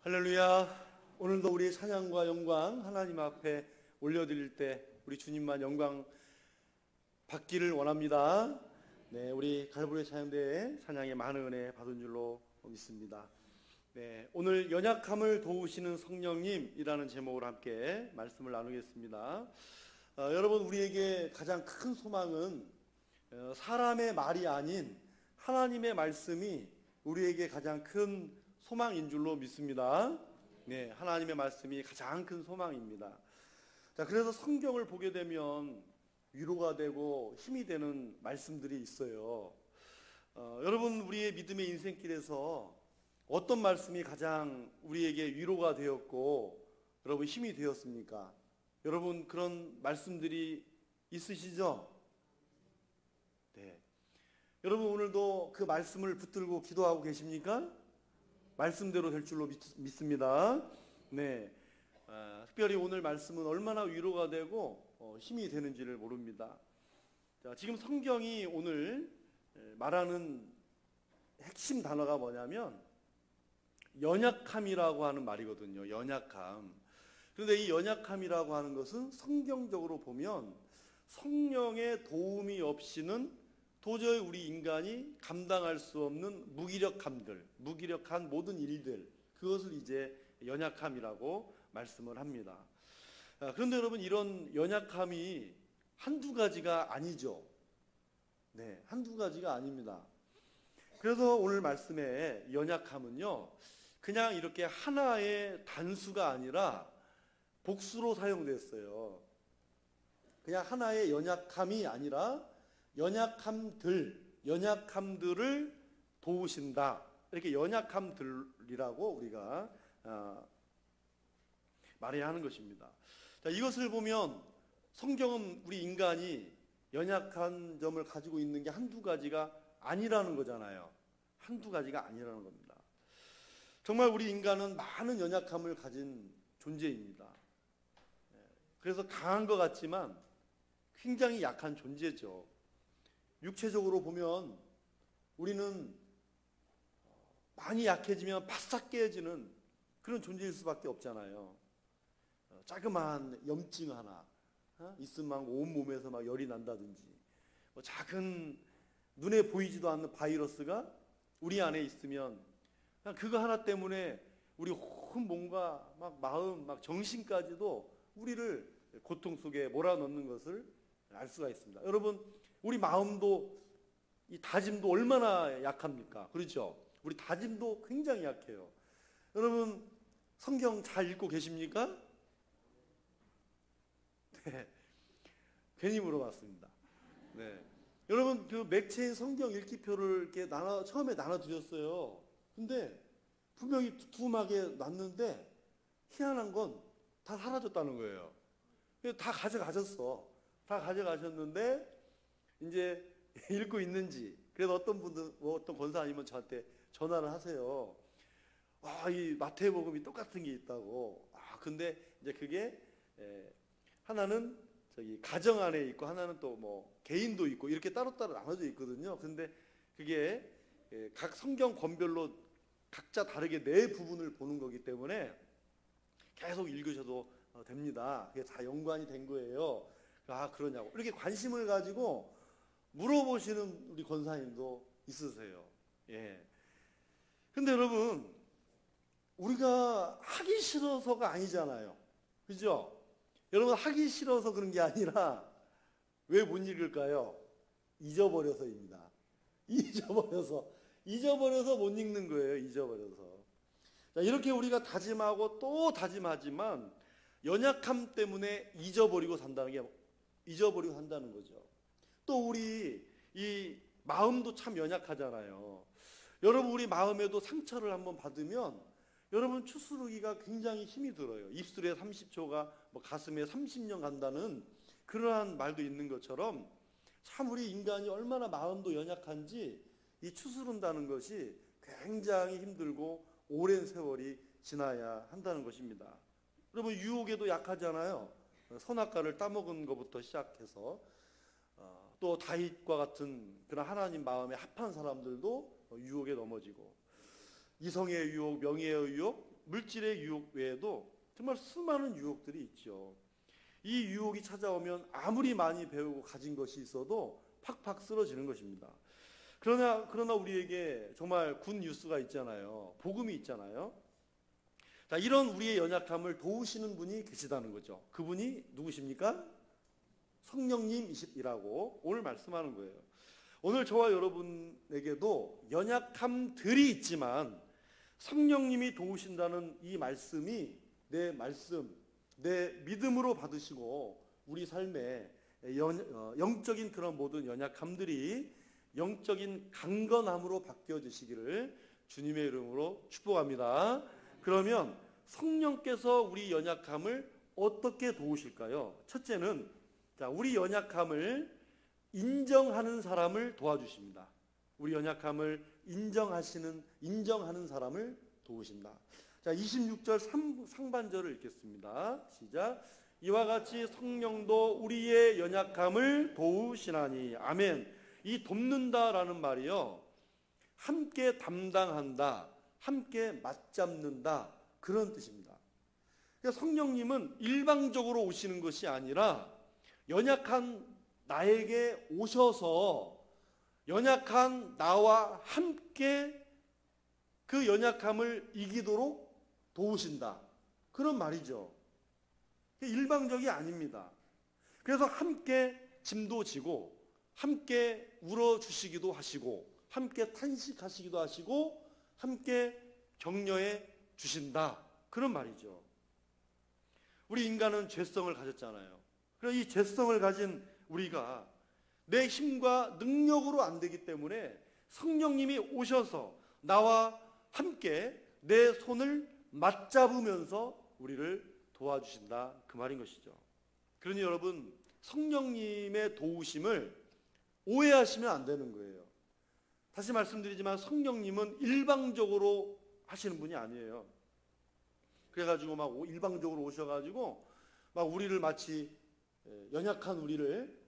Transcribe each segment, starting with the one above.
할렐루야. 오늘도 우리의 찬양과 영광 하나님 앞에 올려드릴 때 우리 주님만 영광 받기를 원합니다. 네, 우리 갈보리 찬양대회 찬양의 많은 은혜 받은 줄로 믿습니다. 네, 오늘 연약함을 도우시는 성령님이라는 제목으로 함께 말씀을 나누겠습니다. 여러분, 우리에게 가장 큰 소망은 사람의 말이 아닌 하나님의 말씀이 우리에게 가장 큰 소망인 줄로 믿습니다. 네, 하나님의 말씀이 가장 큰 소망입니다. 자, 그래서 성경을 보게 되면 위로가 되고 힘이 되는 말씀들이 있어요. 여러분, 우리의 믿음의 인생길에서 어떤 말씀이 가장 우리에게 위로가 되었고 여러분 힘이 되었습니까? 여러분, 그런 말씀들이 있으시죠? 네. 여러분, 오늘도 그 말씀을 붙들고 기도하고 계십니까? 말씀대로 될 줄로 믿습니다. 네, 특별히 오늘 말씀은 얼마나 위로가 되고 힘이 되는지를 모릅니다. 자, 지금 성경이 오늘 말하는 핵심 단어가 뭐냐면 연약함이라고 하는 말이거든요. 연약함. 그런데 이 연약함이라고 하는 것은 성경적으로 보면 성령의 도움이 없이는 도저히 우리 인간이 감당할 수 없는 무기력함들, 무기력한 모든 일들, 그것을 이제 연약함이라고 말씀을 합니다. 그런데 여러분, 이런 연약함이 한두 가지가 아니죠. 네, 한두 가지가 아닙니다. 그래서 오늘 말씀의 연약함은요, 그냥 이렇게 하나의 단수가 아니라 복수로 사용됐어요. 그냥 하나의 연약함이 아니라 연약함들을 도우신다. 이렇게 연약함들이라고 우리가 말해야 하는 것입니다. 자, 이것을 보면 성경은 우리 인간이 연약한 점을 가지고 있는 게 한두 가지가 아니라는 거잖아요. 한두 가지가 아니라는 겁니다. 정말 우리 인간은 많은 연약함을 가진 존재입니다. 그래서 강한 것 같지만 굉장히 약한 존재죠. 육체적으로 보면 우리는 많이 약해지면 바싹 깨지는 그런 존재일 수밖에 없잖아요. 자그마한 염증 하나 있으면 온몸에서 막 열이 난다든지, 작은 눈에 보이지도 않는 바이러스가 우리 안에 있으면 그냥 그거 하나 때문에 우리 온 몸과 막 마음, 막 정신까지도 우리를 고통 속에 몰아넣는 것을 알 수가 있습니다. 여러분, 우리 마음도, 이 다짐도 얼마나 약합니까? 그렇죠? 우리 다짐도 굉장히 약해요. 여러분, 성경 잘 읽고 계십니까? 네, 괜히 물어봤습니다. 네, 여러분, 그 맥체인 성경 읽기표를 이렇게 처음에 나눠드렸어요. 근데 분명히 두툼하게 놨는데 희한한 건 다 사라졌다는 거예요. 다 가져가셨어. 다 가져가셨는데 이제 읽고 있는지, 그래서 어떤 분들, 어떤 권사 아니면 저한테 전화를 하세요. 이 마태복음이 똑같은 게 있다고. 근데 이제 그게 하나는 저기 가정 안에 있고 하나는 또 뭐 개인도 있고 이렇게 따로따로 나눠져 있거든요. 근데 그게 각 성경 권별로 각자 다르게 네 부분을 보는 거기 때문에 계속 읽으셔도 됩니다. 그게 다 연관이 된 거예요. 그러냐고 이렇게 관심을 가지고 물어보시는 우리 권사님도 있으세요. 예. 근데 여러분, 우리가 하기 싫어서가 아니잖아요. 그죠? 여러분, 하기 싫어서 그런 게 아니라 왜 못 읽을까요? 잊어버려서입니다. 잊어버려서 못 읽는 거예요. 잊어버려서. 자, 이렇게 우리가 다짐하고 또 다짐하지만 연약함 때문에 잊어버리고 산다는 거죠. 또 우리 이 마음도 참 연약하잖아요. 여러분, 우리 마음에도 상처를 한번 받으면 여러분 추스르기가 굉장히 힘이 들어요. 입술에 30초가 가슴에 30년 간다는 그러한 말도 있는 것처럼 참 우리 인간이 얼마나 마음도 연약한지 이 추스른다는 것이 굉장히 힘들고 오랜 세월이 지나야 한다는 것입니다. 여러분, 유혹에도 약하잖아요. 선악과를 따먹은 것부터 시작해서 또 다윗과 같은 그런 하나님 마음에 합한 사람들도 유혹에 넘어지고, 이성의 유혹, 명예의 유혹, 물질의 유혹 외에도 정말 수많은 유혹들이 있죠. 이 유혹이 찾아오면 아무리 많이 배우고 가진 것이 있어도 팍팍 쓰러지는 것입니다. 그러나 우리에게 정말 굿 뉴스가 있잖아요. 복음이 있잖아요. 자, 이런 우리의 연약함을 도우시는 분이 계시다는 거죠. 그분이 누구십니까? 성령님이시라고 오늘 말씀하는 거예요. 오늘 저와 여러분에게도 연약함들이 있지만 성령님이 도우신다는 이 말씀이 내 말씀, 내 믿음으로 받으시고 우리 삶에 영적인 그런 모든 연약함들이 영적인 강건함으로 바뀌어지시기를 주님의 이름으로 축복합니다. 그러면 성령께서 우리 연약함을 어떻게 도우실까요? 첫째는 우리 연약함을 인정하는 사람을 도와주십니다. 우리 연약함을 인정하는 사람을 도우신다. 자, 26절 상반절을 읽겠습니다. 시작. 이와 같이 성령도 우리의 연약함을 도우시나니. 아멘. 이 돕는다라는 말이요, 함께 담당한다, 함께 맞잡는다, 그런 뜻입니다. 그러니까 성령님은 일방적으로 오시는 것이 아니라 연약한 나에게 오셔서 연약한 나와 함께 그 연약함을 이기도록 도우신다, 그런 말이죠. 일방적이 아닙니다. 그래서 함께 짐도 지고 함께 울어주시기도 하시고 함께 탄식하시기도 하시고 함께 격려해 주신다, 그런 말이죠. 우리 인간은 죄성을 가졌잖아요. 그래서 이 죄성을 가진 우리가 내 힘과 능력으로 안 되기 때문에 성령님이 오셔서 나와 함께 내 손을 맞잡으면서 우리를 도와주신다, 그 말인 것이죠. 그러니 여러분, 성령님의 도우심을 오해하시면 안 되는 거예요. 다시 말씀드리지만 성령님은 일방적으로 하시는 분이 아니에요. 그래가지고 막 일방적으로 오셔가지고 막 우리를 마치 연약한 우리를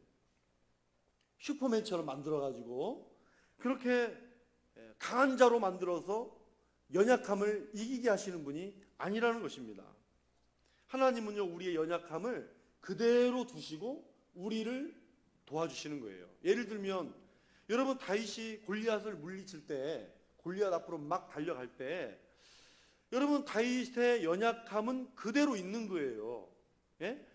슈퍼맨처럼 만들어가지고 그렇게 강한 자로 만들어서 연약함을 이기게 하시는 분이 아니라는 것입니다. 하나님은요, 우리의 연약함을 그대로 두시고 우리를 도와주시는 거예요. 예를 들면 여러분, 다윗이 골리앗을 물리칠 때, 골리앗 앞으로 막 달려갈 때 여러분, 다윗의 연약함은 그대로 있는 거예요. 예?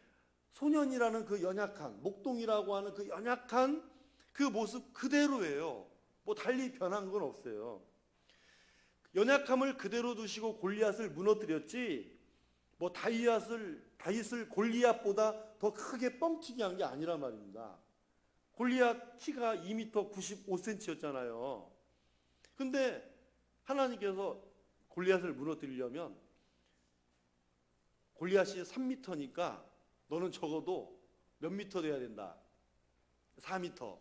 소년이라는 그 연약한, 목동이라고 하는 그 연약한 그 모습 그대로예요. 뭐 달리 변한 건 없어요. 연약함을 그대로 두시고 골리앗을 무너뜨렸지, 뭐 다윗을 골리앗보다 더 크게 뻥튀기 한 게 아니란 말입니다. 골리앗 키가 2m 95cm였잖아요. 근데 하나님께서 골리앗을 무너뜨리려면 골리앗이 3m니까 너는 적어도 몇 미터 돼야 된다? 4m.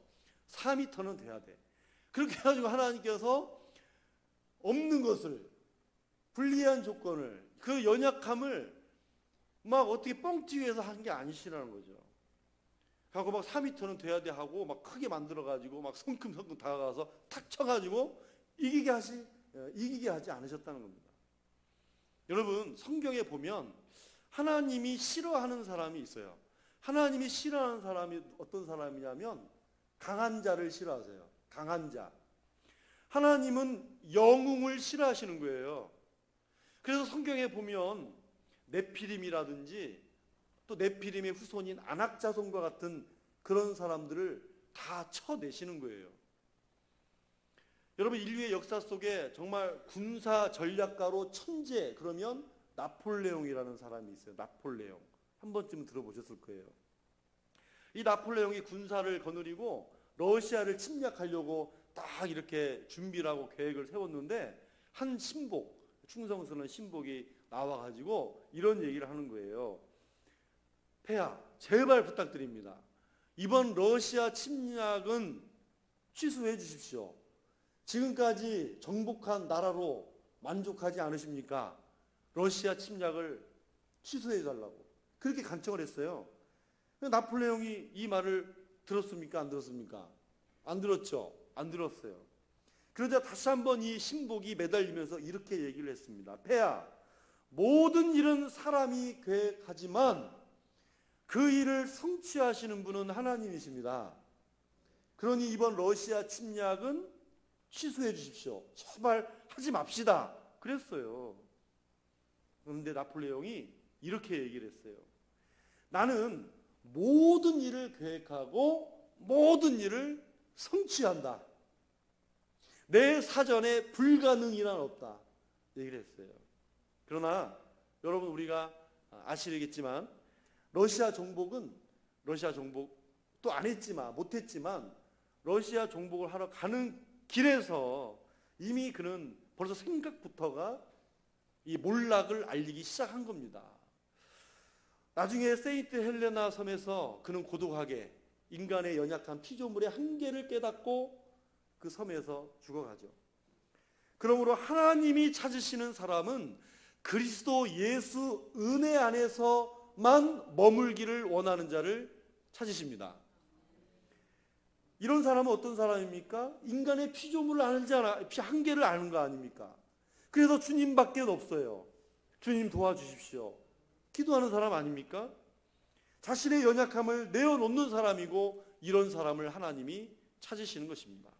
4m는 돼야 돼. 그렇게 해가지고 하나님께서 없는 것을, 불리한 조건을, 그 연약함을 막 어떻게 뻥튀기해서 한 게 아니시라는 거죠. 하고 막 4m는 돼야 돼 하고 막 크게 만들어가지고 막 성큼성큼 다가가서 탁 쳐가지고 이기게 하지 않으셨다는 겁니다. 여러분, 성경에 보면 하나님이 싫어하는 사람이 있어요. 하나님이 싫어하는 사람이 어떤 사람이냐면 강한 자를 싫어하세요. 강한 자. 하나님은 영웅을 싫어하시는 거예요. 그래서 성경에 보면 네피림이라든지 또 네피림의 후손인 안악자손과 같은 그런 사람들을 다 쳐내시는 거예요. 여러분, 인류의 역사 속에 정말 군사 전략가로 천재, 그러면 나폴레옹이라는 사람이 있어요. 나폴레옹. 한 번쯤은 들어보셨을 거예요. 이 나폴레옹이 군사를 거느리고 러시아를 침략하려고 딱 이렇게 준비를 하고 계획을 세웠는데 한 신복, 충성스러운 신복이 나와가지고 이런 얘기를 하는 거예요. 폐하, 제발 부탁드립니다. 이번 러시아 침략은 취소해 주십시오. 지금까지 정복한 나라로 만족하지 않으십니까? 러시아 침략을 취소해 달라고 그렇게 간청을 했어요. 나폴레옹이 이 말을 들었습니까? 안 들었습니까? 안 들었죠? 안 들었어요. 그러자 다시 한번 이 신복이 매달리면서 이렇게 얘기를 했습니다. 폐하, 모든 일은 사람이 계획하지만 그 일을 성취하시는 분은 하나님이십니다. 그러니 이번 러시아 침략은 취소해 주십시오. 제발 하지 맙시다. 그랬어요. 그런데 나폴레옹이 이렇게 얘기를 했어요. 나는 모든 일을 계획하고 모든 일을 성취한다. 내 사전에 불가능이란 없다. 얘기를 했어요. 그러나 여러분 우리가 아시겠지만 러시아 정복은 또 안 했지만 못했지만 러시아 정복을 하러 가는 길에서 이미 그는 벌써 생각부터가 이 몰락을 알리기 시작한 겁니다. 나중에 세인트 헬레나 섬에서 그는 고독하게 인간의 연약한 피조물의 한계를 깨닫고 그 섬에서 죽어가죠. 그러므로 하나님이 찾으시는 사람은 그리스도 예수 은혜 안에서만 머물기를 원하는 자를 찾으십니다. 이런 사람은 어떤 사람입니까? 인간의 피조물을 한계를 아는 거 아닙니까? 그래서 주님밖에 없어요. 주님 도와주십시오. 기도하는 사람 아닙니까? 자신의 연약함을 내어놓는 사람이고 이런 사람을 하나님이 찾으시는 것입니다.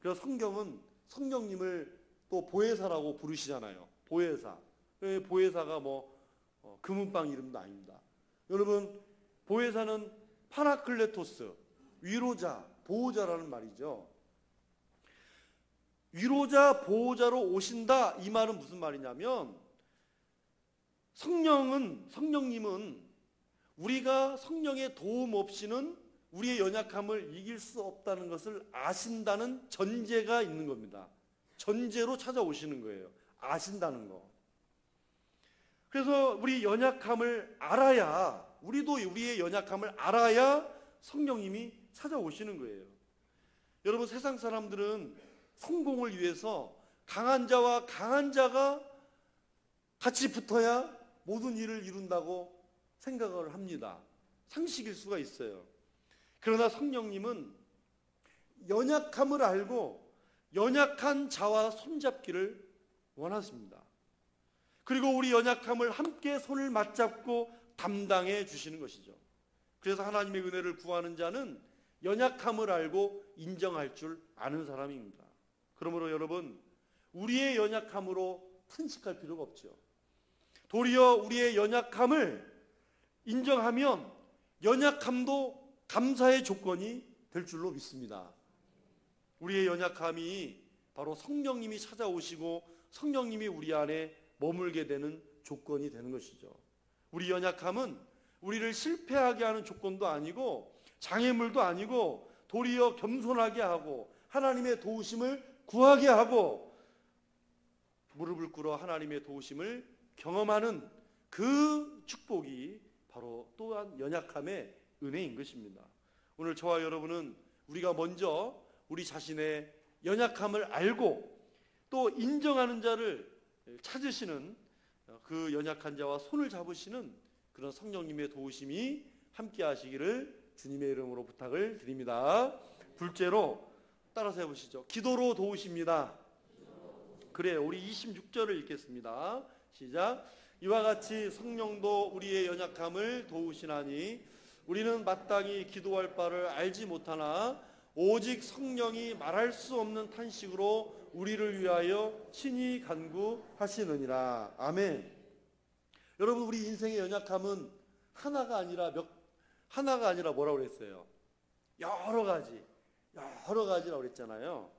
그래서 성경은 성령님을 또 보혜사라고 부르시잖아요. 보혜사. 보혜사가 금은방 이름도 아닙니다. 여러분, 보혜사는 파라클레토스, 위로자, 보호자라는 말이죠. 위로자, 보호자로 오신다. 이 말은 무슨 말이냐면 성령님은 우리가 성령의 도움 없이는 우리의 연약함을 이길 수 없다는 것을 아신다는 전제가 있는 겁니다. 전제로 찾아오시는 거예요. 아신다는 거. 그래서 우리 연약함을 알아야, 우리도 우리의 연약함을 알아야 성령님이 찾아오시는 거예요. 여러분, 세상 사람들은 성공을 위해서 강한 자와 강한 자가 같이 붙어야 모든 일을 이룬다고 생각을 합니다. 상식일 수가 있어요. 그러나 성령님은 연약함을 알고 연약한 자와 손잡기를 원하십니다. 그리고 우리 연약함을 함께 손을 맞잡고 담당해 주시는 것이죠. 그래서 하나님의 은혜를 구하는 자는 연약함을 알고 인정할 줄 아는 사람입니다. 그러므로 여러분, 우리의 연약함으로 탄식할 필요가 없죠. 도리어 우리의 연약함을 인정하면 연약함도 감사의 조건이 될 줄로 믿습니다. 우리의 연약함이 바로 성령님이 찾아오시고 성령님이 우리 안에 머물게 되는 조건이 되는 것이죠. 우리 연약함은 우리를 실패하게 하는 조건도 아니고 장애물도 아니고 도리어 겸손하게 하고 하나님의 도우심을 구하게 하고 무릎을 꿇어 하나님의 도우심을 경험하는 그 축복이 바로 또한 연약함의 은혜인 것입니다. 오늘 저와 여러분은 우리가 먼저 우리 자신의 연약함을 알고 또 인정하는 자를 찾으시는 그 연약한 자와 손을 잡으시는 그런 성령님의 도우심이 함께 하시기를 주님의 이름으로 부탁을 드립니다. 둘째로 따라서 해보시죠. 기도로 도우십니다. 그래요. 우리 26절을 읽겠습니다. 시작. 이와 같이 성령도 우리의 연약함을 도우시나니 우리는 마땅히 기도할 바를 알지 못하나 오직 성령이 말할 수 없는 탄식으로 우리를 위하여 친히 간구하시느니라. 아멘. 여러분, 우리 인생의 연약함은 하나가 아니라 뭐라고 그랬어요? 여러 가지라고 그랬잖아요.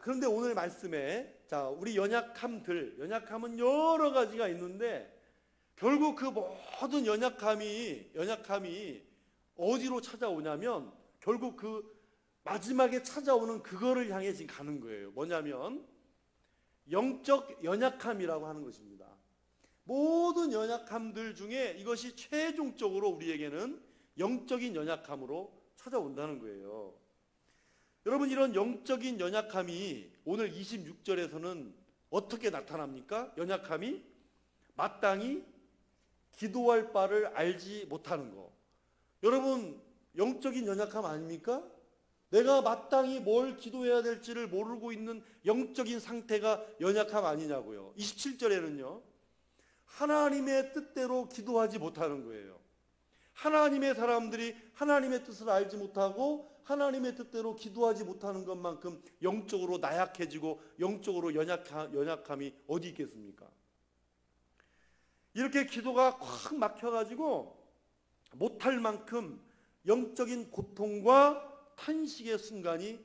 그런데 오늘 말씀에 우리 연약함은 여러 가지가 있는데 결국 그 모든 연약함이 어디로 찾아오냐면 결국 그 마지막에 찾아오는 그거를 향해 지금 가는 거예요. 뭐냐면 영적 연약함이라고 하는 것입니다. 모든 연약함들 중에 이것이 최종적으로 우리에게는 영적인 연약함으로 찾아온다는 거예요. 여러분, 이런 영적인 연약함이 오늘 26절에서는 어떻게 나타납니까? 연약함이 마땅히 기도할 바를 알지 못하는 거. 여러분, 영적인 연약함 아닙니까? 내가 마땅히 뭘 기도해야 될지를 모르고 있는 영적인 상태가 연약함 아니냐고요. 27절에는요. 하나님의 뜻대로 기도하지 못하는 거예요. 하나님의 사람들이 하나님의 뜻을 알지 못하고 하나님의 뜻대로 기도하지 못하는 것만큼 영적으로 나약해지고 영적으로 연약함이 어디 있겠습니까? 이렇게 기도가 꽉 막혀가지고 못할 만큼 영적인 고통과 탄식의 순간이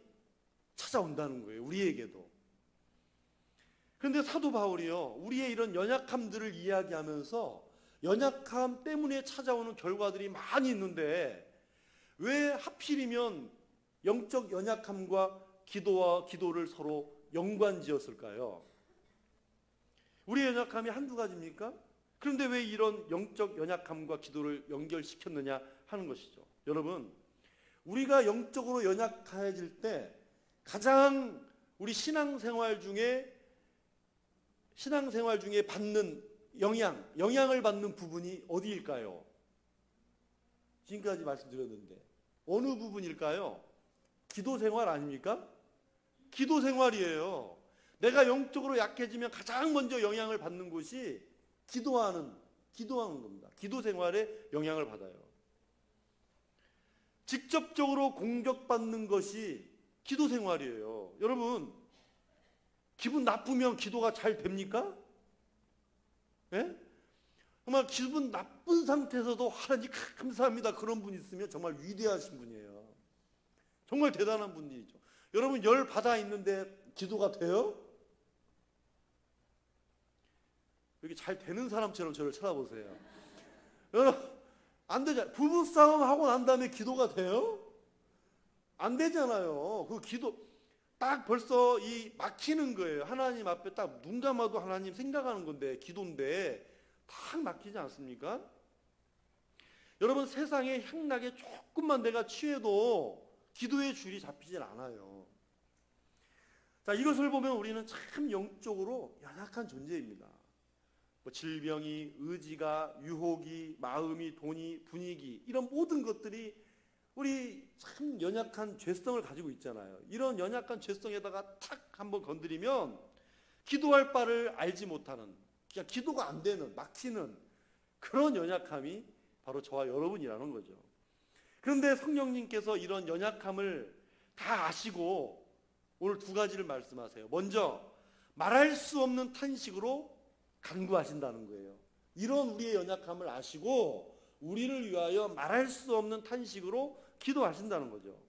찾아온다는 거예요. 우리에게도. 그런데 사도 바울이요, 우리의 이런 연약함들을 이야기하면서 연약함 때문에 찾아오는 결과들이 많이 있는데 왜 하필이면 영적 연약함과 기도를 서로 연관지었을까요? 우리의 연약함이 한두 가지입니까? 그런데 왜 이런 영적 연약함과 기도를 연결시켰느냐 하는 것이죠. 여러분, 우리가 영적으로 연약해질 때 가장 우리 신앙생활 중에 받는 영향을 받는 부분이 어디일까요? 지금까지 말씀드렸는데 어느 부분일까요? 기도생활 아닙니까? 기도생활이에요. 내가 영적으로 약해지면 가장 먼저 영향을 받는 곳이 기도하는 겁니다. 기도생활에 영향을 받아요. 직접적으로 공격받는 것이 기도생활이에요. 여러분, 기분 나쁘면 기도가 잘 됩니까? 예? 정말 기분 나쁜 상태에서도 하나님 감사합니다. 그런 분 있으면 정말 위대하신 분이에요. 정말 대단한 분이죠. 여러분, 열 받아 있는데 기도가 돼요? 여기 잘 되는 사람처럼 저를 쳐다보세요. 여러분, 안 되잖아요. 부부싸움 하고 난 다음에 기도가 돼요? 안 되잖아요. 그 기도 딱 벌써 이 막히는 거예요. 하나님 앞에 딱 눈 감아도 하나님 생각하는 건데, 기도인데 딱 막히지 않습니까? 여러분, 세상에 향락에 조금만 내가 취해도 기도의 줄이 잡히질 않아요. 자, 이것을 보면 우리는 참 영적으로 연약한 존재입니다. 뭐 질병이, 의지가, 유혹이, 마음이, 돈이, 분위기, 이런 모든 것들이 우리 참 연약한 죄성을 가지고 있잖아요. 이런 연약한 죄성에다가 탁 한번 건드리면 기도할 바를 알지 못하는, 그냥 기도가 안 되는, 막히는 그런 연약함이 바로 저와 여러분이라는 거죠. 그런데 성령님께서 이런 연약함을 다 아시고 오늘 두 가지를 말씀하세요. 먼저 말할 수 없는 탄식으로 간구하신다는 거예요. 이런 우리의 연약함을 아시고 우리를 위하여 말할 수 없는 탄식으로 기도하신다는 거죠.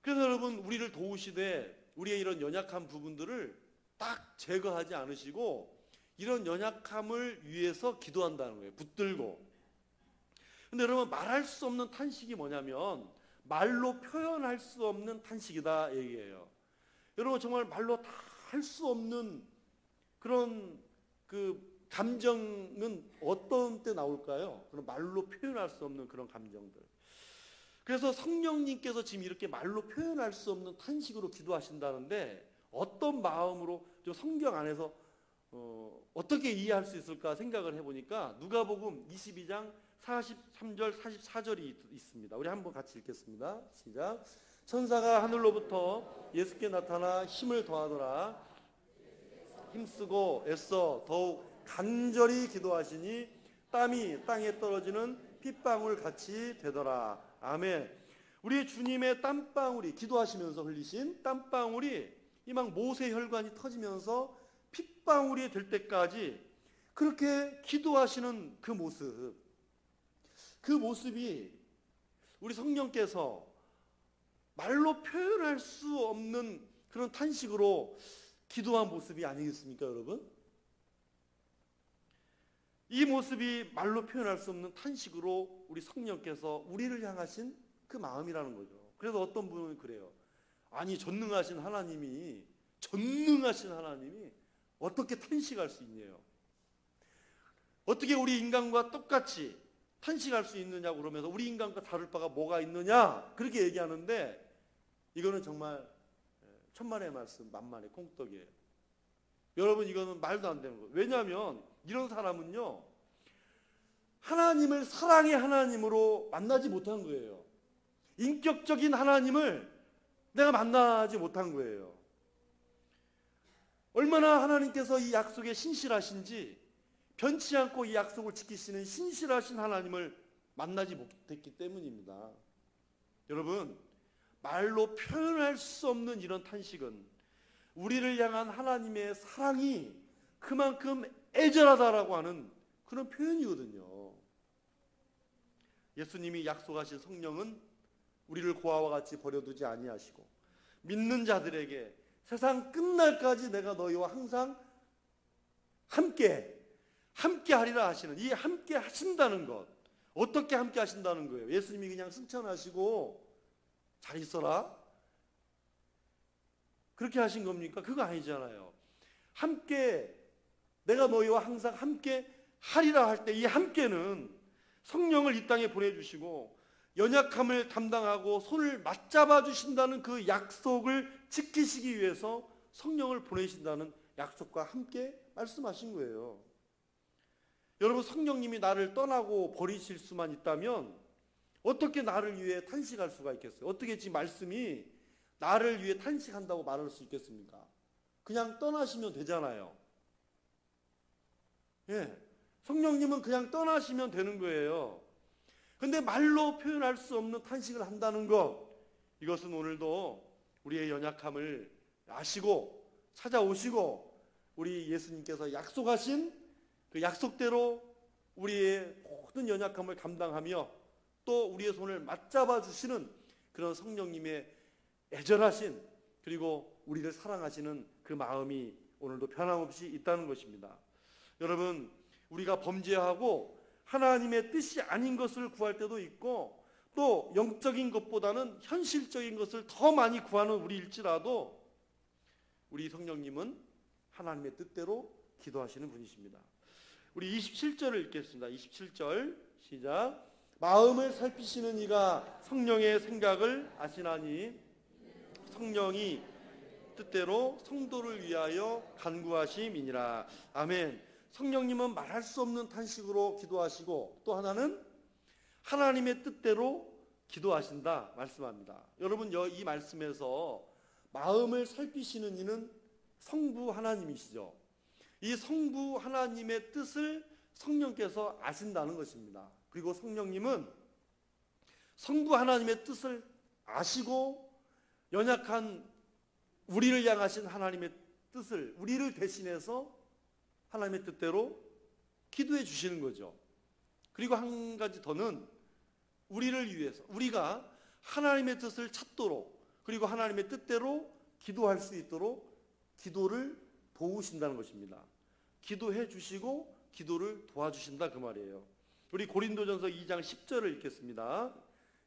그래서 여러분, 우리를 도우시되 우리의 이런 연약한 부분들을 딱 제거하지 않으시고 이런 연약함을 위해서 기도한다는 거예요. 붙들고. 근데 여러분, 말할 수 없는 탄식이 뭐냐면 말로 표현할 수 없는 탄식이다 얘기예요. 여러분, 정말 말로 다 할 수 없는 그런 그 감정은 어떤 때 나올까요? 그런 말로 표현할 수 없는 그런 감정들. 그래서 성령님께서 지금 이렇게 말로 표현할 수 없는 탄식으로 기도하신다는데 어떤 마음으로 좀 성경 안에서 어떻게 이해할 수 있을까 생각을 해보니까 누가복음 22장 43절 44절이 있습니다. 우리 한번 같이 읽겠습니다. 시작. 천사가 하늘로부터 예수께 나타나 힘을 더하더라. 힘쓰고 애써 더욱 간절히 기도하시니 땀이 땅에 떨어지는 핏방울 같이 되더라. 아멘. 우리 주님의 땀방울이, 기도하시면서 흘리신 땀방울이 이막 모세 혈관이 터지면서 핏방울이 될 때까지 그렇게 기도하시는 그 모습이 우리 성령께서 말로 표현할 수 없는 그런 탄식으로 기도한 모습이 아니겠습니까, 여러분? 이 모습이 말로 표현할 수 없는 탄식으로 우리 성령께서 우리를 향하신 그 마음이라는 거죠. 그래서 어떤 분은 그래요. 아니, 전능하신 하나님이 어떻게 탄식할 수 있냐요? 어떻게 우리 인간과 똑같이 탄식할 수 있느냐고 그러면서 우리 인간과 다를 바가 뭐가 있느냐 그렇게 얘기하는데 이거는 정말 천만의 말씀 만만의 콩떡이에요. 여러분, 이거는 말도 안 되는 거예요. 왜냐하면 이런 사람은요, 하나님을 사랑의 하나님으로 만나지 못한 거예요. 인격적인 하나님을 내가 만나지 못한 거예요. 얼마나 하나님께서 이 약속에 신실하신지 변치 않고 이 약속을 지키시는 신실하신 하나님을 만나지 못했기 때문입니다. 여러분, 말로 표현할 수 없는 이런 탄식은 우리를 향한 하나님의 사랑이 그만큼 애절하다라고 하는 그런 표현이거든요. 예수님이 약속하신 성령은 우리를 고아와 같이 버려두지 아니하시고 믿는 자들에게 세상 끝날까지 내가 너희와 항상 함께 하리라 하시는, 이 함께 하신다는 것, 어떻게 함께 하신다는 거예요? 예수님이 그냥 승천하시고 잘 있어라 그렇게 하신 겁니까? 그거 아니잖아요. 함께, 내가 너희와 항상 함께 하리라 할 때 이 함께는 성령을 이 땅에 보내주시고 연약함을 담당하고 손을 맞잡아 주신다는 그 약속을 지키시기 위해서 성령을 보내신다는 약속과 함께 말씀하신 거예요. 여러분, 성령님이 나를 떠나고 버리실 수만 있다면 어떻게 나를 위해 탄식할 수가 있겠어요? 어떻게 지금 말씀이 나를 위해 탄식한다고 말할 수 있겠습니까? 그냥 떠나시면 되잖아요. 예, 성령님은 그냥 떠나시면 되는 거예요. 근데 말로 표현할 수 없는 탄식을 한다는 것, 이것은 오늘도 우리의 연약함을 아시고 찾아오시고 우리 예수님께서 약속하신 그 약속대로 우리의 모든 연약함을 감당하며 또 우리의 손을 맞잡아 주시는 그런 성령님의 애절하신, 그리고 우리를 사랑하시는 그 마음이 오늘도 변함없이 있다는 것입니다. 여러분, 우리가 범죄하고 하나님의 뜻이 아닌 것을 구할 때도 있고 또 영적인 것보다는 현실적인 것을 더 많이 구하는 우리일지라도 우리 성령님은 하나님의 뜻대로 기도하시는 분이십니다. 우리 27절을 읽겠습니다. 27절 시작. 마음을 살피시는 이가 성령의 생각을 아시나니 성령이 뜻대로 성도를 위하여 간구하심이니라. 아멘. 성령님은 말할 수 없는 탄식으로 기도하시고 또 하나는 하나님의 뜻대로 기도하신다 말씀합니다. 여러분, 이 말씀에서 마음을 살피시는 이는 성부 하나님이시죠. 이 성부 하나님의 뜻을 성령께서 아신다는 것입니다. 그리고 성령님은 성부 하나님의 뜻을 아시고 연약한 우리를 향하신 하나님의 뜻을 우리를 대신해서 하나님의 뜻대로 기도해 주시는 거죠. 그리고 한 가지 더는 우리를 위해서, 우리가 하나님의 뜻을 찾도록, 그리고 하나님의 뜻대로 기도할 수 있도록 기도를 도우신다는 것입니다. 기도해 주시고 기도를 도와주신다 그 말이에요. 우리 고린도전서 2장 10절을 읽겠습니다.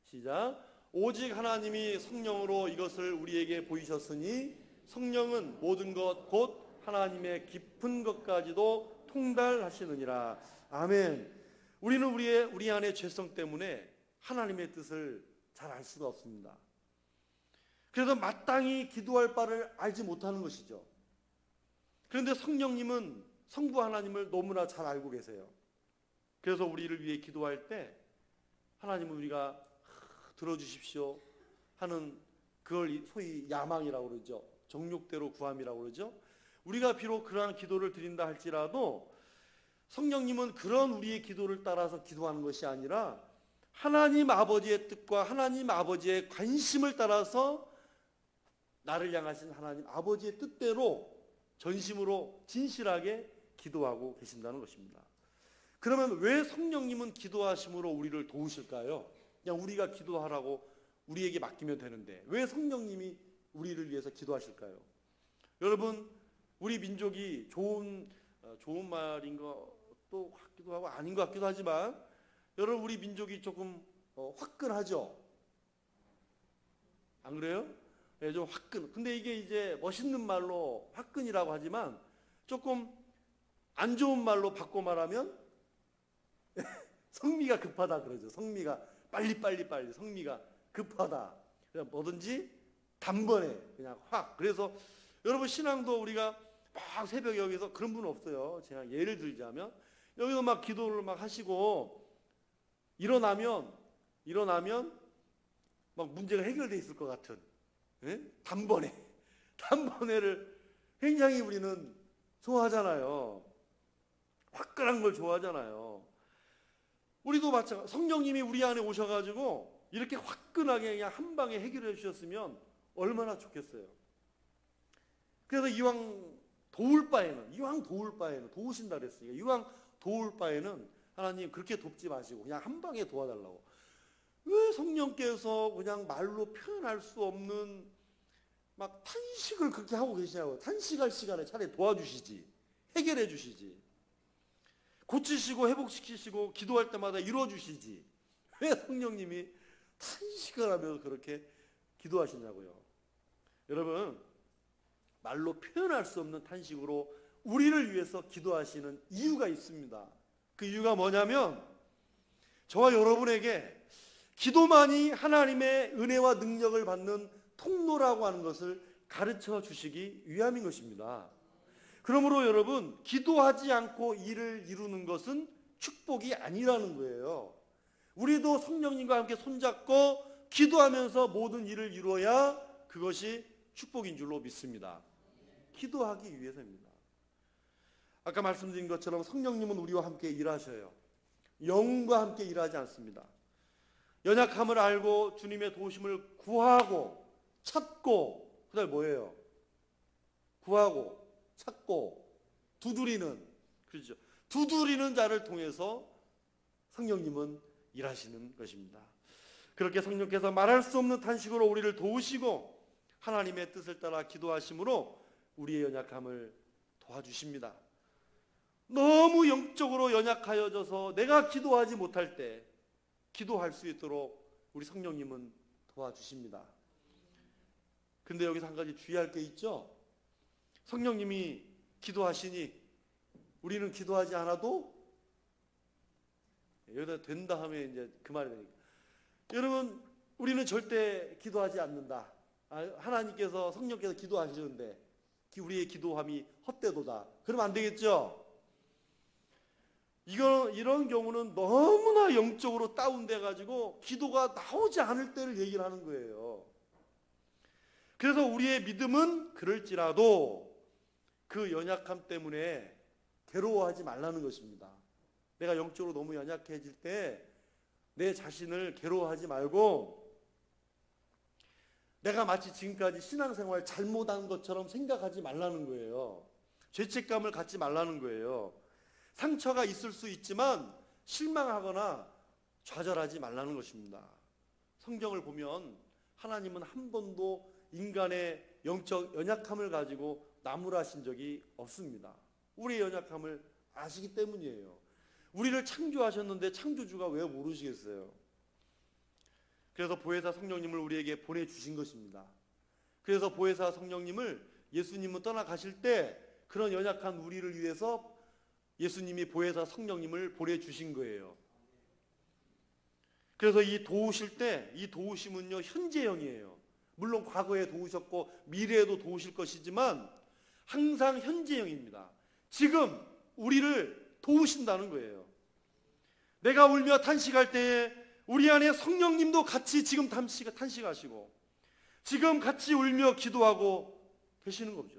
시작. 오직 하나님이 성령으로 이것을 우리에게 보이셨으니 성령은 모든 것 곧 하나님의 깊은 것까지도 통달하시느니라. 아멘. 우리는 우리 안의 죄성 때문에 하나님의 뜻을 잘 알 수가 없습니다. 그래서 마땅히 기도할 바를 알지 못하는 것이죠. 그런데 성령님은 성부 하나님을 너무나 잘 알고 계세요. 그래서 우리를 위해 기도할 때 하나님은 우리가 들어주십시오 하는 그걸 소위 야망이라고 그러죠. 정욕대로 구함이라고 그러죠. 우리가 비록 그러한 기도를 드린다 할지라도 성령님은 그런 우리의 기도를 따라서 기도하는 것이 아니라 하나님 아버지의 뜻과 하나님 아버지의 관심을 따라서 나를 향하신 하나님 아버지의 뜻대로 전심으로 진실하게 기도하고 계신다는 것입니다. 그러면 왜 성령님은 기도하심으로 우리를 도우실까요? 그냥 우리가 기도하라고 우리에게 맡기면 되는데 왜 성령님이 우리를 위해서 기도하실까요? 여러분, 우리 민족이 좋은 말인 것도 같기도 하고 아닌 것 같기도 하지만 여러분, 우리 민족이 조금 화끈하죠? 안 그래요? 네, 좀 화끈. 근데 이게 이제 멋있는 말로 화끈이라고 하지만 조금 안 좋은 말로 바꿔 말하면 성미가 급하다 그러죠. 성미가 빨리 성미가 급하다. 그냥 뭐든지 단번에 그냥 확. 그래서 여러분, 신앙도 우리가 막 새벽에 여기서 그런 분은 없어요. 제가 예를 들자면 여기서 막 기도를 막 하시고 일어나면 막 문제가 해결돼 있을 것 같은, 예? 단번에를 굉장히 우리는 좋아하잖아요. 화끈한 걸 좋아하잖아요. 우리도 마찬가지. 성령님이 우리 안에 오셔가지고 이렇게 화끈하게 그냥 한 방에 해결해 주셨으면 얼마나 좋겠어요. 그래서 이왕 도울 바에는 도우신다 그랬으니까 이왕 도울 바에는 하나님 그렇게 돕지 마시고 그냥 한 방에 도와달라고. 왜 성령께서 그냥 말로 표현할 수 없는 막 탄식을 그렇게 하고 계시냐고요. 탄식할 시간에 차라리 도와주시지, 해결해 주시지, 고치시고 회복시키시고 기도할 때마다 이루어주시지. 왜 성령님이 탄식을 하면서 그렇게 기도하시냐고요. 여러분, 말로 표현할 수 없는 탄식으로 우리를 위해서 기도하시는 이유가 있습니다. 그 이유가 뭐냐면 저와 여러분에게 기도만이 하나님의 은혜와 능력을 받는 통로라고 하는 것을 가르쳐 주시기 위함인 것입니다. 그러므로 여러분, 기도하지 않고 일을 이루는 것은 축복이 아니라는 거예요. 우리도 성령님과 함께 손잡고 기도하면서 모든 일을 이루어야 그것이 축복인 줄로 믿습니다. 기도하기 위해서입니다. 아까 말씀드린 것처럼 성령님은 우리와 함께 일하셔요. 영과 함께 일하지 않습니다. 연약함을 알고 주님의 도우심을 구하고 찾고, 그다음에 뭐예요? 구하고 찾고 두드리는, 그렇죠? 두드리는 자를 통해서 성령님은 일하시는 것입니다. 그렇게 성령께서 말할 수 없는 탄식으로 우리를 도우시고 하나님의 뜻을 따라 기도하심으로 우리의 연약함을 도와주십니다. 너무 영적으로 연약하여져서 내가 기도하지 못할 때 기도할 수 있도록 우리 성령님은 도와주십니다. 근데 여기서 한 가지 주의할 게 있죠. 성령님이 기도하시니 우리는 기도하지 않아도, 여기다 된다 하면 이제 그 말이 되니까, 여러분, 우리는 절대 기도하지 않는다. 하나님께서, 성령께서 기도하시는데 우리의 기도함이 헛되도다. 그러면 안 되겠죠. 이런 경우는 너무나 영적으로 다운돼 가지고 기도가 나오지 않을 때를 얘기를 하는 거예요. 그래서 우리의 믿음은 그럴지라도 그 연약함 때문에 괴로워하지 말라는 것입니다. 내가 영적으로 너무 연약해질 때 내 자신을 괴로워하지 말고 내가 마치 지금까지 신앙생활 잘못한 것처럼 생각하지 말라는 거예요. 죄책감을 갖지 말라는 거예요. 상처가 있을 수 있지만 실망하거나 좌절하지 말라는 것입니다. 성경을 보면 하나님은 한 번도 인간의 영적 연약함을 가지고 나무라신 적이 없습니다. 우리의 연약함을 아시기 때문이에요. 우리를 창조하셨는데 창조주가 왜 모르시겠어요? 그래서 보혜사 성령님을 우리에게 보내주신 것입니다. 그래서 보혜사 성령님을, 예수님은 떠나가실 때 그런 연약한 우리를 위해서 예수님이 보혜사 성령님을 보내주신 거예요. 그래서 이 도우실 때, 이 도우심은요 현재형이에요. 물론 과거에 도우셨고 미래에도 도우실 것이지만 항상 현재형입니다. 지금 우리를 도우신다는 거예요. 내가 울며 탄식할 때에 우리 안에 성령님도 같이 지금 탄식하시고 지금 같이 울며 기도하고 계시는 거죠.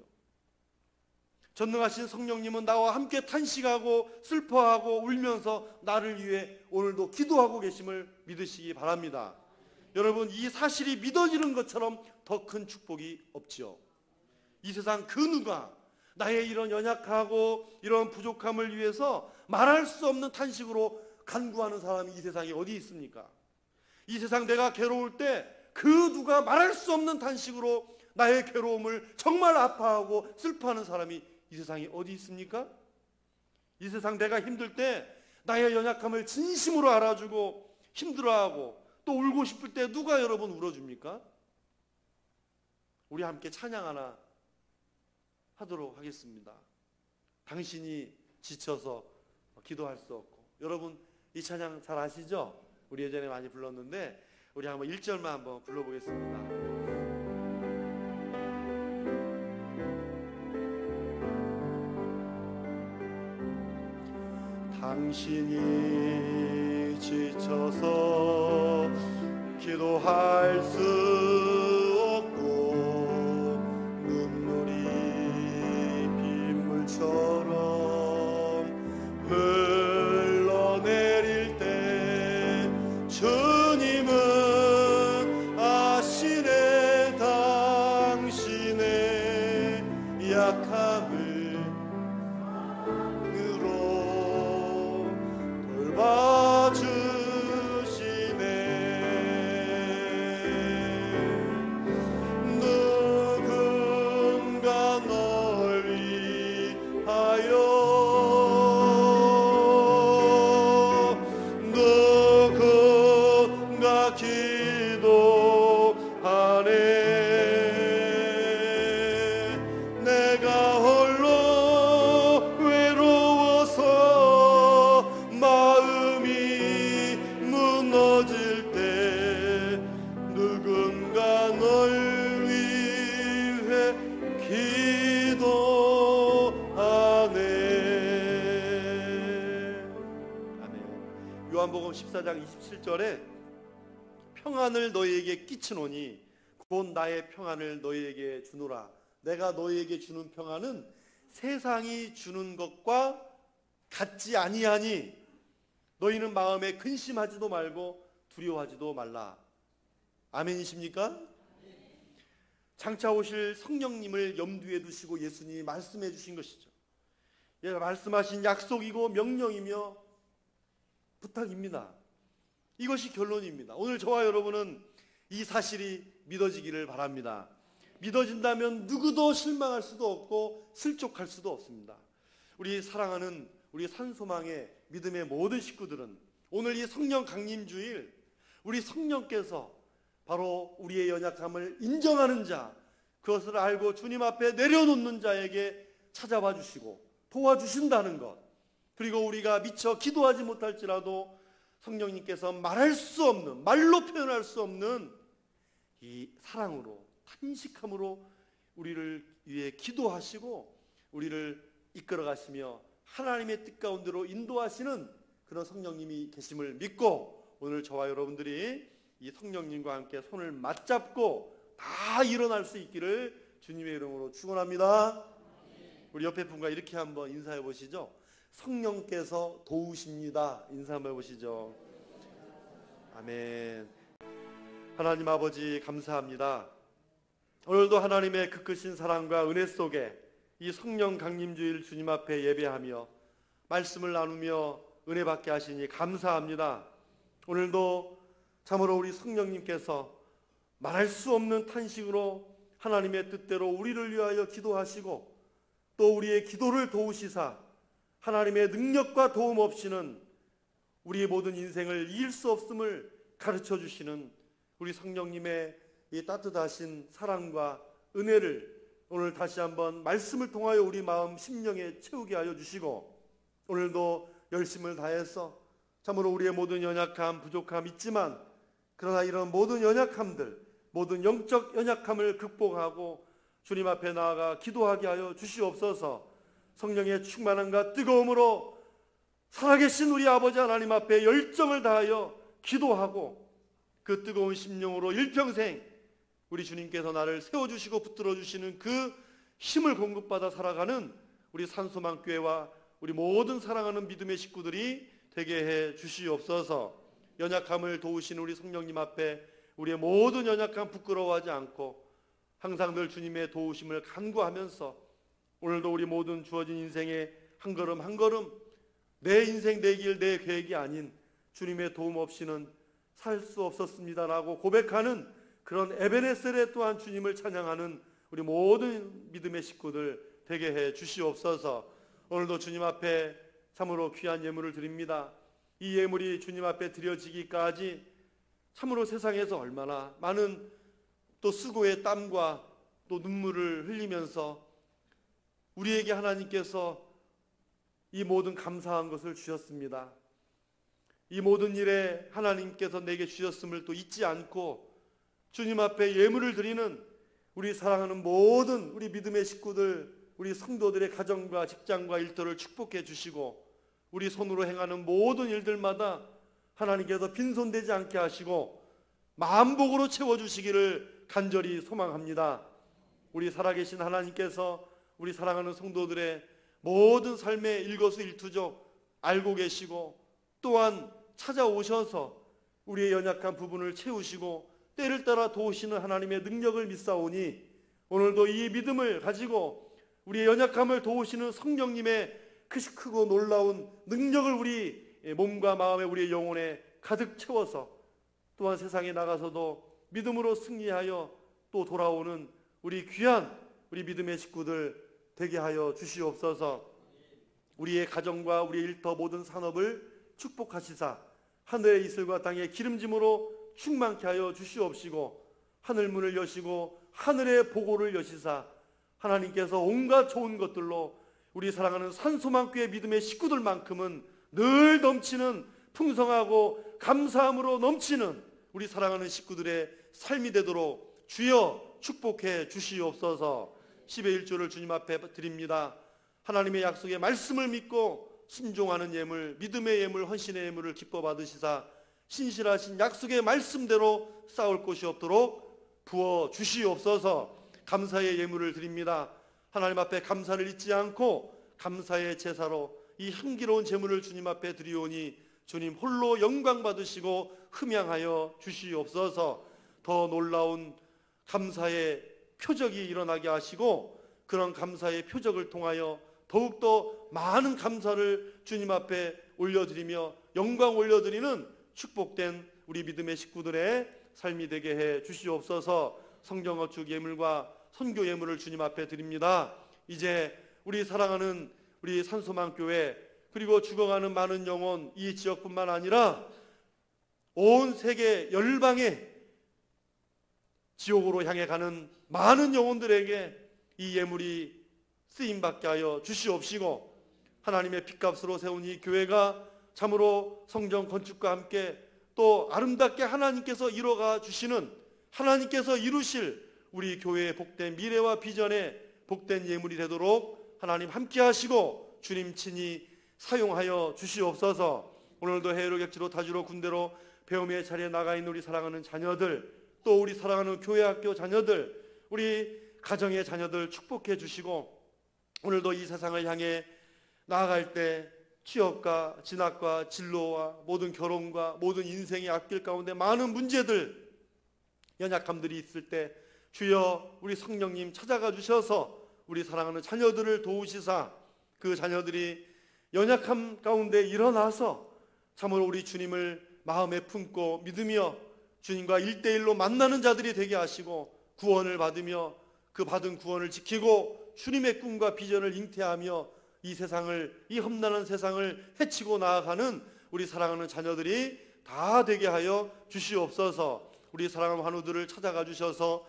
전능하신 성령님은 나와 함께 탄식하고 슬퍼하고 울면서 나를 위해 오늘도 기도하고 계심을 믿으시기 바랍니다. 여러분, 이 사실이 믿어지는 것처럼 더 큰 축복이 없지요. 이 세상 그 누가 나의 이런 연약하고 이런 부족함을 위해서 말할 수 없는 탄식으로 간구하는 사람이 이 세상에 어디 있습니까? 이 세상 내가 괴로울 때 그 누가 말할 수 없는 탄식으로 나의 괴로움을 정말 아파하고 슬퍼하는 사람이 이 세상에 어디 있습니까? 이 세상 내가 힘들 때 나의 연약함을 진심으로 알아주고 힘들어하고 또 울고 싶을 때 누가 여러분 울어줍니까? 우리 함께 찬양 하나 하도록 하겠습니다. 당신이 지쳐서 기도할 수 없고. 여러분 이 찬양 잘 아시죠? 우리 예전에 많이 불렀는데 우리 한번 1절만 한번 불러보겠습니다. 당신이 지쳐서 기도할 수 없고 눈물이 빗물처럼 연약함으로 돌봐주시네. 누군가 널 위하여, 누군가 기도하네. 내가 홀로 외로워서 마음이 무너질 때 누군가 널 위해 기도하네. 아멘. 요한복음 14장 27절에 평안을 너희에게 끼치노니 곧 나의 평안을 너희에게 주노라. 내가 너희에게 주는 평안은 세상이 주는 것과 같지 아니하니 너희는 마음에 근심하지도 말고 두려워하지도 말라. 아멘이십니까? 장차 오실 성령님을 염두에 두시고 예수님이 말씀해 주신 것이죠. 말씀하신 약속이고 명령이며 부탁입니다. 이것이 결론입니다. 오늘 저와 여러분은 이 사실이 믿어지기를 바랍니다. 믿어진다면 누구도 실망할 수도 없고 실족할 수도 없습니다. 우리 사랑하는 우리 산소망의 믿음의 모든 식구들은 오늘 이 성령 강림주일, 우리 성령께서 바로 우리의 연약함을 인정하는 자, 그것을 알고 주님 앞에 내려놓는 자에게 찾아와 주시고 도와주신다는 것, 그리고 우리가 미처 기도하지 못할지라도 성령님께서 말할 수 없는, 말로 표현할 수 없는 이 사랑으로, 탄식함으로 우리를 위해 기도하시고 우리를 이끌어 가시며 하나님의 뜻 가운데로 인도하시는 그런 성령님이 계심을 믿고, 오늘 저와 여러분들이 이 성령님과 함께 손을 맞잡고 다 일어날 수 있기를 주님의 이름으로 축원합니다. 우리 옆에 분과 이렇게 한번 인사해 보시죠. 성령께서 도우십니다. 인사 한번 해보시죠. 아멘. 하나님 아버지 감사합니다. 오늘도 하나님의 그 크신 사랑과 은혜 속에 이 성령 강림주일 주님 앞에 예배하며 말씀을 나누며 은혜 받게 하시니 감사합니다. 오늘도 참으로 우리 성령님께서 말할 수 없는 탄식으로 하나님의 뜻대로 우리를 위하여 기도하시고 또 우리의 기도를 도우시사 하나님의 능력과 도움 없이는 우리의 모든 인생을 이길 수 없음을 가르쳐 주시는 우리 성령님의 이 따뜻하신 사랑과 은혜를 오늘 다시 한번 말씀을 통하여 우리 마음 심령에 채우게 하여 주시고, 오늘도 열심을 다해서 참으로 우리의 모든 연약함, 부족함 있지만 그러나 이런 모든 연약함들, 모든 영적 연약함을 극복하고 주님 앞에 나아가 기도하게 하여 주시옵소서. 성령의 충만함과 뜨거움으로 살아계신 우리 아버지 하나님 앞에 열정을 다하여 기도하고 그 뜨거운 심령으로 일평생 우리 주님께서 나를 세워주시고 붙들어주시는 그 힘을 공급받아 살아가는 우리 산소망교회와 우리 모든 사랑하는 믿음의 식구들이 되게 해 주시옵소서. 연약함을 도우시는 우리 성령님 앞에 우리의 모든 연약함 부끄러워하지 않고 항상 늘 주님의 도우심을 간구하면서 오늘도 우리 모든 주어진 인생의 한 걸음 한 걸음 내 인생 내 길 내 계획이 아닌 주님의 도움 없이는 살 수 없었습니다라고 고백하는 그런 에베네셀에 또한 주님을 찬양하는 우리 모든 믿음의 식구들 되게 해 주시옵소서. 오늘도 주님 앞에 참으로 귀한 예물을 드립니다. 이 예물이 주님 앞에 드려지기까지 참으로 세상에서 얼마나 많은 또 수고의 땀과 또 눈물을 흘리면서 우리에게 하나님께서 이 모든 감사한 것을 주셨습니다. 이 모든 일에 하나님께서 내게 주셨음을 또 잊지 않고 주님 앞에 예물을 드리는 우리 사랑하는 모든 우리 믿음의 식구들, 우리 성도들의 가정과 직장과 일터를 축복해 주시고 우리 손으로 행하는 모든 일들마다 하나님께서 빈손되지 않게 하시고 만복으로 채워주시기를 간절히 소망합니다. 우리 살아계신 하나님께서 우리 사랑하는 성도들의 모든 삶의 일거수일투족 알고 계시고 또한 찾아오셔서 우리의 연약한 부분을 채우시고 때를 따라 도우시는 하나님의 능력을 믿사오니 오늘도 이 믿음을 가지고 우리의 연약함을 도우시는 성령님의 그 크고 놀라운 능력을 우리 몸과 마음에 우리의 영혼에 가득 채워서 또한 세상에 나가서도 믿음으로 승리하여 또 돌아오는 우리 귀한 우리 믿음의 식구들 되게 하여 주시옵소서. 우리의 가정과 우리의 일터 모든 산업을 축복하시사 하늘의 이슬과 땅의 기름짐으로 충만케 하여 주시옵시고 하늘문을 여시고 하늘의 보고를 여시사 하나님께서 온갖 좋은 것들로 우리 사랑하는 산소만교의 믿음의 식구들만큼은 늘 넘치는 풍성하고 감사함으로 넘치는 우리 사랑하는 식구들의 삶이 되도록 주여 축복해 주시옵소서. 10의 1조를 주님 앞에 드립니다. 하나님의 약속의 말씀을 믿고 순종하는 예물, 믿음의 예물, 헌신의 예물을 기뻐 받으시사 신실하신 약속의 말씀대로 싸울 곳이 없도록 부어 주시옵소서. 감사의 예물을 드립니다. 하나님 앞에 감사를 잊지 않고 감사의 제사로 이 향기로운 제물을 주님 앞에 드리오니 주님 홀로 영광 받으시고 흠양하여 주시옵소서. 더 놀라운 감사의 표적이 일어나게 하시고 그런 감사의 표적을 통하여 더욱더 많은 감사를 주님 앞에 올려드리며 영광 올려드리는 축복된 우리 믿음의 식구들의 삶이 되게 해 주시옵소서. 성경어축 예물과 선교 예물을 주님 앞에 드립니다. 이제 우리 사랑하는 우리 산소망교회 그리고 죽어가는 많은 영혼 이 지역뿐만 아니라 온 세계 열방의 지옥으로 향해 가는 많은 영혼들에게 이 예물이 쓰임받게 하여 주시옵시고 하나님의 핏값으로 세운 이 교회가 참으로 성전 건축과 함께 또 아름답게 하나님께서 이뤄가 주시는 하나님께서 이루실 우리 교회의 복된 미래와 비전에 복된 예물이 되도록 하나님 함께 하시고 주님 친히 사용하여 주시옵소서. 오늘도 해외로 객지로 타지로 군대로 배움의 자리에 나가 있는 우리 사랑하는 자녀들 또 우리 사랑하는 교회 학교 자녀들 우리 가정의 자녀들 축복해 주시고 오늘도 이 세상을 향해 나아갈 때 취업과 진학과 진로와 모든 결혼과 모든 인생의 앞길 가운데 많은 문제들 연약함들이 있을 때 주여 우리 성령님 찾아가 주셔서 우리 사랑하는 자녀들을 도우시사 그 자녀들이 연약함 가운데 일어나서 참으로 우리 주님을 마음에 품고 믿으며 주님과 1대1로 만나는 자들이 되게 하시고 구원을 받으며 그 받은 구원을 지키고 주님의 꿈과 비전을 잉태하며 이 세상을 이 험난한 세상을 헤치고 나아가는 우리 사랑하는 자녀들이 다 되게 하여 주시옵소서. 우리 사랑하는 환우들을 찾아가 주셔서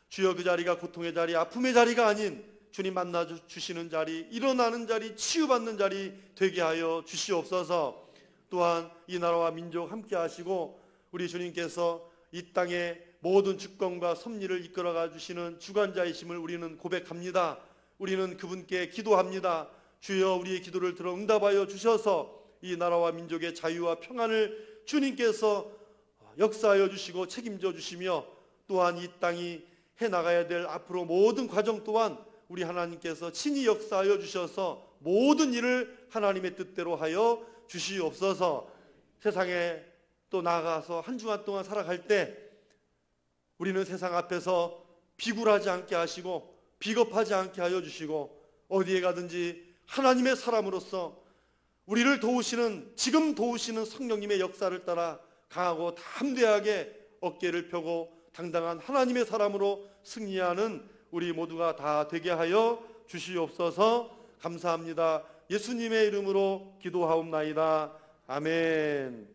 주여 그 자리가 고통의 자리 아픔의 자리가 아닌 주님 만나 주시는 자리 일어나는 자리 치유받는 자리 되게 하여 주시옵소서. 또한 이 나라와 민족 함께 하시고 우리 주님께서 이 땅의 모든 주권과 섭리를 이끌어가 주시는 주관자이심을 우리는 고백합니다. 우리는 그분께 기도합니다. 주여 우리의 기도를 들어 응답하여 주셔서 이 나라와 민족의 자유와 평안을 주님께서 역사하여 주시고 책임져 주시며 또한 이 땅이 해나가야 될 앞으로 모든 과정 또한 우리 하나님께서 친히 역사하여 주셔서 모든 일을 하나님의 뜻대로 하여 주시옵소서. 세상에 또 나아가서 한 주간 동안 살아갈 때 우리는 세상 앞에서 비굴하지 않게 하시고 비겁하지 않게 하여 주시고 어디에 가든지 하나님의 사람으로서 우리를 도우시는 지금 도우시는 성령님의 역사를 따라 강하고 담대하게 어깨를 펴고 당당한 하나님의 사람으로 승리하는 우리 모두가 다 되게 하여 주시옵소서. 감사합니다. 예수님의 이름으로 기도하옵나이다. 아멘.